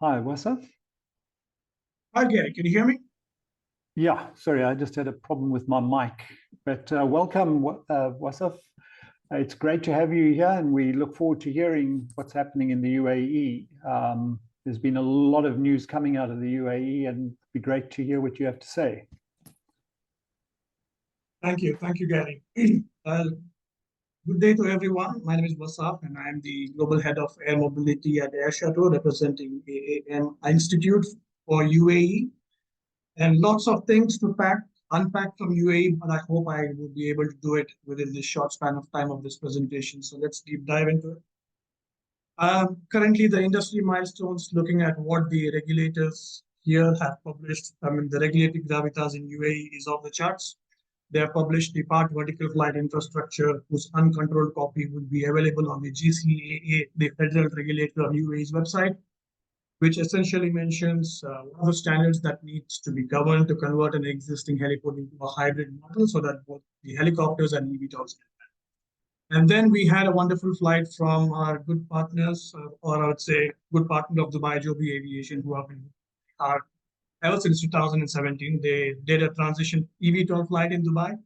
Hi, Wasaf. Hi, Gary. Can you hear me? Yeah, sorry, I just had a problem with my mic. But welcome, Wasaf. It's great to have you here, and we look forward to hearing what's happening in the UAE. There's been a lot of news coming out of the UAE, and it'd be great to hear what you have to say. Thank you. Thank you, Gary. Good day to everyone. My name is Wasaf, and I am the Global Head of Air Mobility at Air Shuttle, representing AAM Institute for UAE. And lots of things to unpack from UAE, but I hope I will be able to do it within this short span of time of this presentation. So let's deep dive into it. Currently, the industry milestones looking at what the regulators here have published. I mean, the regulatory gravitas in UAE is off the charts. They have published the part vertical flight infrastructure, whose uncontrolled copy will be available on the GCAA, the federal regulator of UAE's website, which essentially mentions what are the standards that needs to be governed to convert an existing heliport into a hybrid model so that both the helicopters and eVTOLs can. And then we had a wonderful flight from our good partners, or I would say good partner of Dubai, Joby Aviation, who have been our ever since 2017. They did a transition eVTOL flight in Dubai.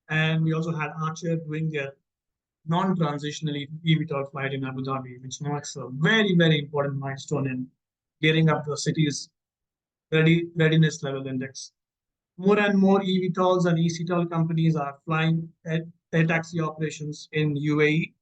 And we also had Archer doing their non-transitional eVTOL flight in Abu Dhabi, which marks a very, very important milestone in getting up the city's readiness level index. More and more eVTOLs and eCTOL companies are flying air taxi operations in UAE.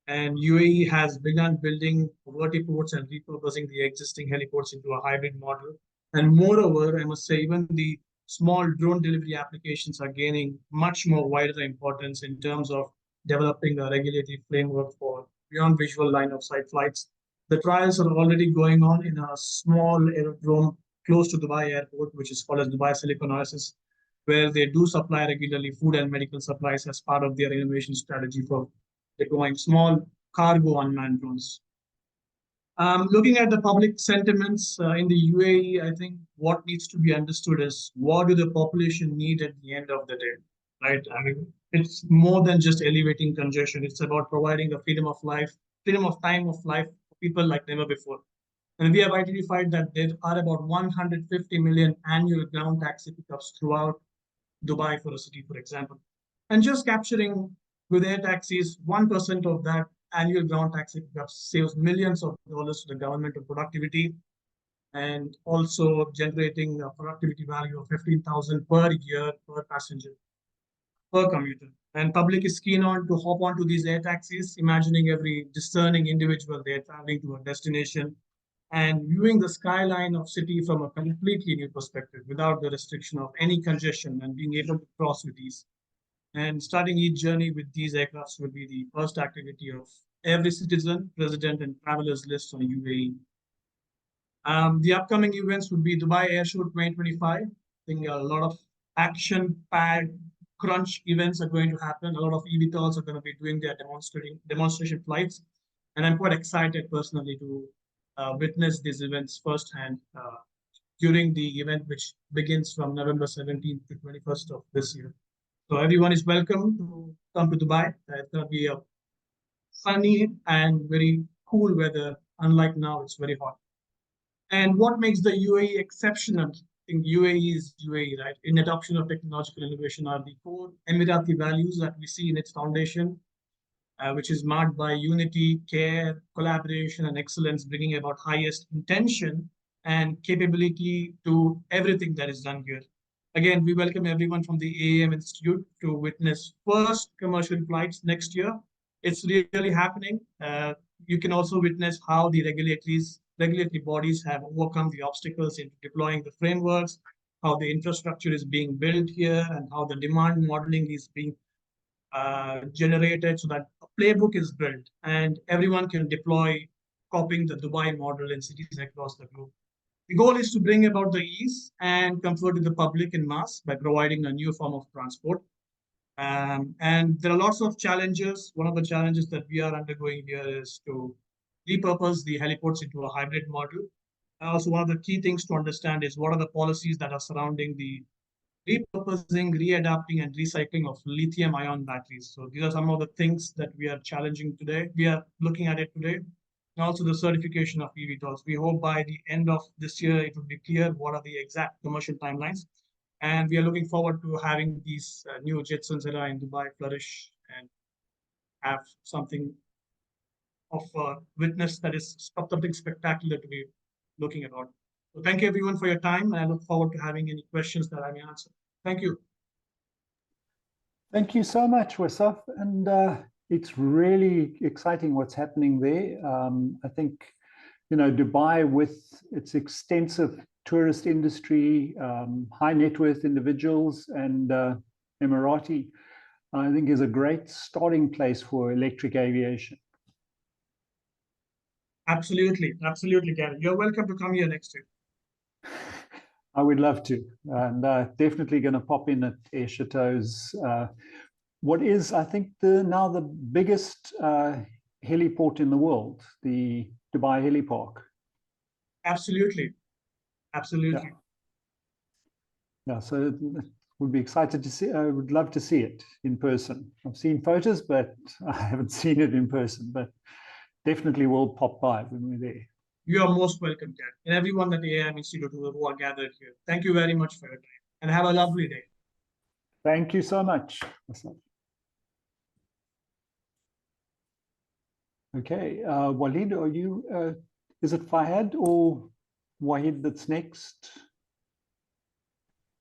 And UAE has begun building vertiports and repurposing the existing heliports into a hybrid model. And moreover, I must say, even the small drone delivery applications are gaining much more wider importance in terms of developing a regulatory framework for beyond visual line of sight flights. The trials are already going on in a small aerodrome close to Dubai airport, which is called as Dubai Silicon Oasis, where they do supply regularly food and medical supplies as part of their innovation strategy for deploying small cargo unmanned drones. Looking at the public sentiments in the UAE, I think what needs to be understood is what do the population need at the end of the day, right? I mean, it's more than just alleviating congestion. It's about providing the freedom of life, freedom of time of life for people like never before. And we have identified that there are about 150 million annual ground taxi pickups throughout Dubai for a city, for example. And just capturing with air taxis, 1% of that annual ground taxi pickups saves millions of dollars to the government of productivity and also generating a productivity value of 15,000 per year per passenger, per commuter. And public is keen on to hop onto these air taxis, imagining every discerning individual there traveling to a destination and viewing the skyline of city from a completely new perspective without the restriction of any congestion and being able to cross with ease. And starting each journey with these aircrafts will be the first activity of every citizen, resident, and travelers list on UAE. The upcoming events would be Dubai Air Show 2025. I think a lot of action-packed crunch events are going to happen. A lot of eVTOLs are going to be doing their demonstration flights. And I'm quite excited personally to witness these events firsthand during the event, which begins from November 17th to 21st of this year. So everyone is welcome to come to Dubai. It's going to be a sunny and very cool weather. Unlike now, it's very hot. And what makes the UAE exceptional? I think UAE is UAE, right? In adoption of technological innovation are the core Emirati values that we see in its foundation, which is marked by unity, care, collaboration, and excellence, bringing about highest intention and capability to everything that is done here. Again, we welcome everyone from the AAM Institute to witness first commercial flights next year. It's really happening. You can also witness how the regulatory bodies have overcome the obstacles in deploying the frameworks, how the infrastructure is being built here, and how the demand modeling is being generated so that a playbook is built and everyone can deploy copying the Dubai model in cities across the globe. The goal is to bring about the ease and comfort to the public in mass by providing a new form of transport. And there are lots of challenges. One of the challenges that we are undergoing here is to repurpose the heliports into a hybrid model. Also, one of the key things to understand is what are the policies that are surrounding the repurposing, readapting, and recycling of lithium-ion batteries. So these are some of the things that we are challenging today. We are looking at it today. and also the certification of eVTOLs. We hope by the end of this year, it will be clear what are the exact commercial timelines. And we are looking forward to having these new Jetsons that are in Dubai flourish and have something of witness that is something spectacular to be looking at. So thank you everyone for your time, and I look forward to having any questions that I may answer. Thank you. Thank you so much, Wasaf. And it's really exciting what's happening there. I think, you know, Dubai with its extensive tourist industry, high net worth individuals, and Emirati, I think is a great starting place for electric aviation. Absolutely, absolutely, Gary. You're welcome to come here next year. I would love to, and definitely going to pop in at Air Chateau's. What is, I think, now the biggest heliport in the world, the Dubai Helipark. Absolutely, absolutely. Yeah, so would be excited to see. I would love to see it in person. I've seen photos, but I haven't seen it in person. But definitely will pop by when we're there. You are most welcome, Gary, and everyone at the AIM Institute who are gathered here. Thank you very much for your time, and have a lovely day. Thank you so much. Okay, Walid, are you? Is it Fahad or Wahid that's next?